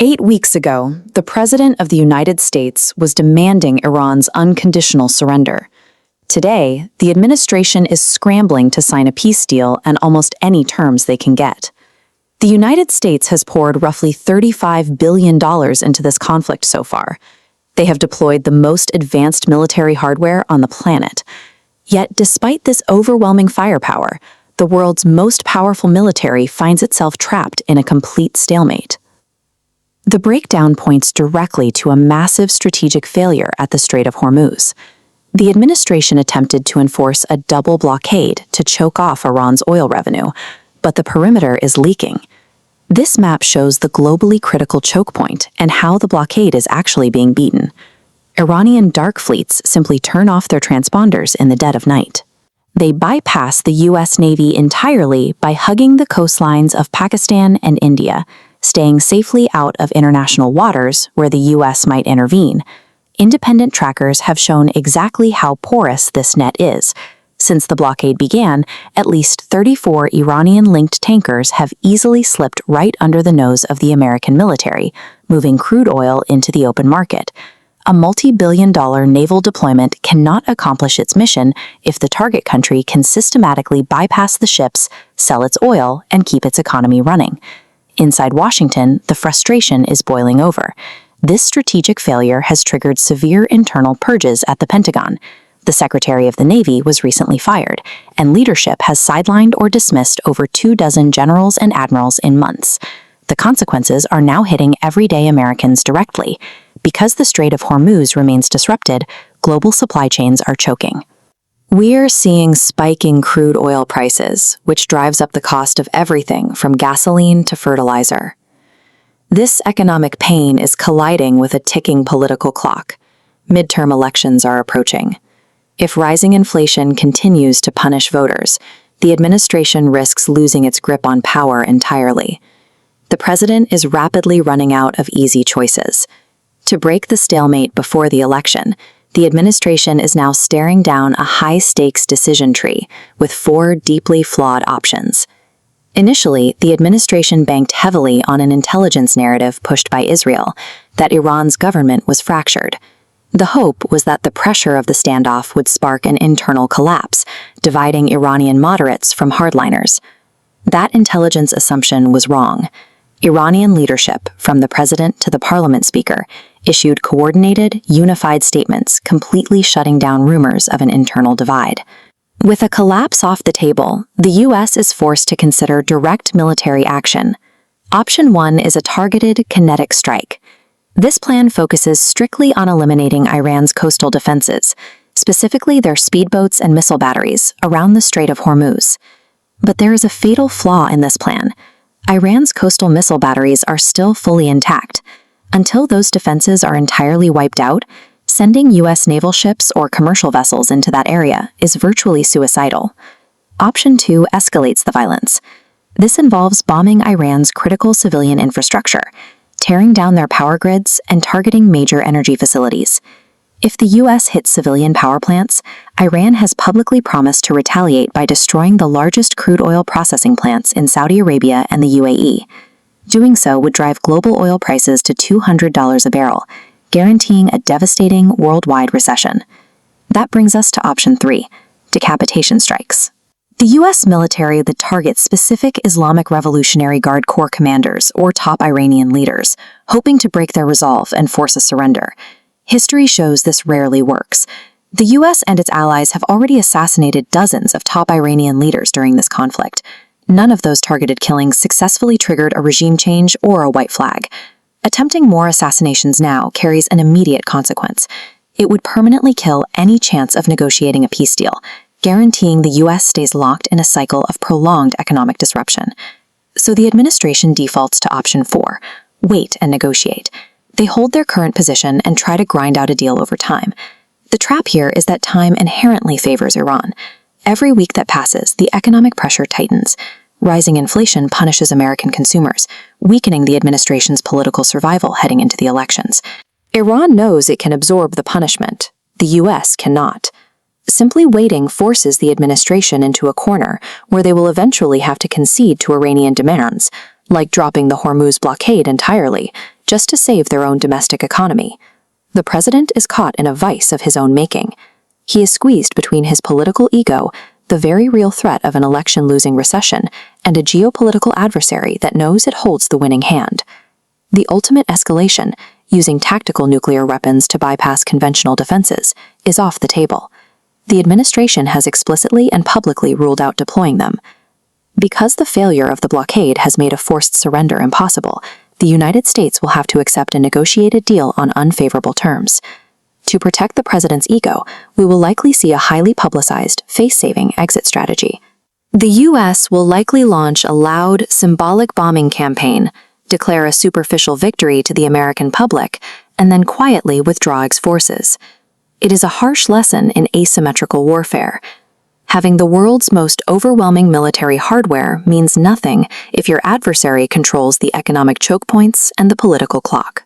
8 weeks ago, the President of the United States was demanding Iran's unconditional surrender. Today, the administration is scrambling to sign a peace deal on almost any terms they can get. The United States has poured roughly $35 billion into this conflict so far. They have deployed the most advanced military hardware on the planet. Yet, despite this overwhelming firepower, the world's most powerful military finds itself trapped in a complete stalemate. The breakdown points directly to a massive strategic failure at the Strait of Hormuz. The administration attempted to enforce a double blockade to choke off Iran's oil revenue, but the perimeter is leaking. This map shows the globally critical choke point and how the blockade is actually being beaten. Iranian dark fleets simply turn off their transponders in the dead of night. They bypass the U.S. Navy entirely by hugging the coastlines of Pakistan and India, staying safely out of international waters where the U.S. might intervene. Independent trackers have shown exactly how porous this net is. Since the blockade began, at least 34 Iranian-linked tankers have easily slipped right under the nose of the American military, moving crude oil into the open market. A multi-billion-dollar naval deployment cannot accomplish its mission if the target country can systematically bypass the ships, sell its oil, and keep its economy running. Inside Washington, the frustration is boiling over. This strategic failure has triggered severe internal purges at the Pentagon. The Secretary of the Navy was recently fired, and leadership has sidelined or dismissed over 24 generals and admirals in months. The consequences are now hitting everyday Americans directly. Because the Strait of Hormuz remains disrupted, global supply chains are choking. We're seeing spiking crude oil prices, which drives up the cost of everything from gasoline to fertilizer. This economic pain is colliding with a ticking political clock. Midterm elections are approaching. If rising inflation continues to punish voters, the administration risks losing its grip on power entirely. The president is rapidly running out of easy choices. To break the stalemate before the election, the administration is now staring down a high-stakes decision tree with 4 deeply flawed options. Initially, the administration banked heavily on an intelligence narrative pushed by Israel that Iran's government was fractured. The hope was that the pressure of the standoff would spark an internal collapse, dividing Iranian moderates from hardliners. That intelligence assumption was wrong. Iranian leadership, from the president to the parliament speaker, issued coordinated, unified statements completely shutting down rumors of an internal divide. With a collapse off the table, the U.S. is forced to consider direct military action. Option 1 is a targeted, kinetic strike. This plan focuses strictly on eliminating Iran's coastal defenses, specifically their speedboats and missile batteries, around the Strait of Hormuz. But there is a fatal flaw in this plan. Iran's coastal missile batteries are still fully intact. Until those defenses are entirely wiped out, sending U.S. naval ships or commercial vessels into that area is virtually suicidal. Option 2 escalates the violence. This involves bombing Iran's critical civilian infrastructure, tearing down their power grids, and targeting major energy facilities. If the U.S. hits civilian power plants, Iran has publicly promised to retaliate by destroying the largest crude oil processing plants in Saudi Arabia and the UAE. Doing so would drive global oil prices to $200 a barrel, guaranteeing a devastating worldwide recession. That brings us to option 3, decapitation strikes. The U.S. military that targets specific Islamic Revolutionary Guard Corps commanders or top Iranian leaders, hoping to break their resolve and force a surrender. History shows this rarely works. The U.S. and its allies have already assassinated dozens of top Iranian leaders during this conflict. None of those targeted killings successfully triggered a regime change or a white flag. Attempting more assassinations now carries an immediate consequence. It would permanently kill any chance of negotiating a peace deal, guaranteeing the U.S. stays locked in a cycle of prolonged economic disruption. So the administration defaults to option 4, wait and negotiate. They hold their current position and try to grind out a deal over time. The trap here is that time inherently favors Iran. Every week that passes, the economic pressure tightens. Rising inflation punishes American consumers, weakening the administration's political survival heading into the elections. Iran knows it can absorb the punishment. The U.S. cannot. Simply waiting forces the administration into a corner where they will eventually have to concede to Iranian demands, like dropping the Hormuz blockade entirely, just to save their own domestic economy. The president is caught in a vice of his own making. He is squeezed between his political ego, the very real threat of an election-losing recession, and a geopolitical adversary that knows it holds the winning hand. The ultimate escalation, using tactical nuclear weapons to bypass conventional defenses, is off the table. The administration has explicitly and publicly ruled out deploying them. Because the failure of the blockade has made a forced surrender impossible, the United States will have to accept a negotiated deal on unfavorable terms. To protect the president's ego, we will likely see a highly publicized, face-saving exit strategy. The U.S. will likely launch a loud, symbolic bombing campaign, declare a superficial victory to the American public, and then quietly withdraw its forces. It is a harsh lesson in asymmetrical warfare. Having the world's most overwhelming military hardware means nothing if your adversary controls the economic choke points and the political clock.